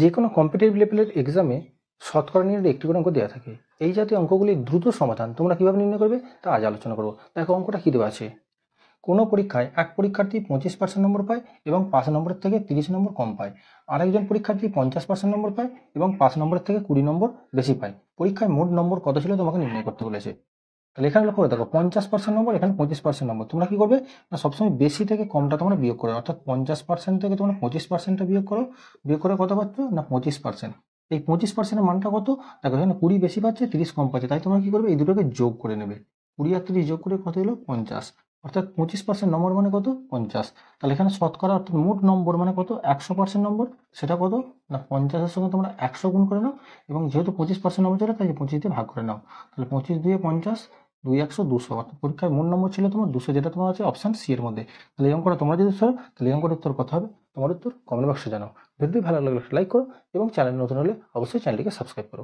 যে কোনো কম্পিটিটিভ লেভেলের এক্সামে শতকরা নিয়ে একটি করে অঙ্ক দেওয়া থাকে। এই জাতীয় অঙ্কগুলির দ্রুত সমাধান তোমরা কীভাবে নির্ণয় করবে তা আজ আলোচনা করবো। দেখো অঙ্কটা কী দেওয়া আছে। কোনো পরীক্ষায় এক পরীক্ষার্থী 25% নম্বর পায় এবং 5 নম্বরের থেকে 30 নম্বর কম পায়। আরেকজন পরীক্ষার্থী 50% নম্বর পায় এবং 5 নম্বরের থেকে 20 নম্বর বেশি পায়। পরীক্ষায় মোট নম্বর কত ছিল তোমাকে নির্ণয় করতে বলেছে। তাহলে এখানে লক্ষ্য করে দেখো 50% নম্বর, এখানে 25% নম্বর। তোমরা কি করবে না, সবসময় বেশি থেকে কমটা তোমরা বিয়োগ করো, অর্থাৎ 50% থেকে তোমরা 25%টা বিয়োগ করো। বিয়োগ করে কত পাচ্ছ না 25%। এই 25%-এর মানটা কত? দেখো এখানে 20 বেশি পাচ্ছে, 30 কম পাচ্ছে, তাই তোমরা কি করবে এই দুটোকে যোগ করে নেবে। 20 আর 30 যোগ করে কত হলো 50, অর্থাৎ 25% নম্বর মানে কত 50। তাহলে এখানে শতকরা অর্থাৎ মোট নম্বর মানে কত 100% নম্বর, সেটা কত না 50-এর সঙ্গে তোমরা 100 গুণ করে নাও এবং যেহেতু 25% নম্বর ছিল তাই 25 দিয়ে ভাগ করে নাও। তাহলে 25 দিয়ে 50, 2 100 200, অর্থাৎ পরীক্ষার মোট নম্বর ছিল তোমার 200, যেটা তোমার আছে অপশন সি এর মধ্যে। তাহলে এই অঙ্কটা তোমরা যদি সরো তাহলে এই অঙ্কটার উত্তর কত হবে? তোমার উত্তর কমেন্ট বক্সে জানাও। ভিডিওটি ভালো লাগলে লাইক করো এবং চ্যানেল নতুন হলে অবশ্যই চ্যানেলটিকে সাবস্ক্রাইব করো।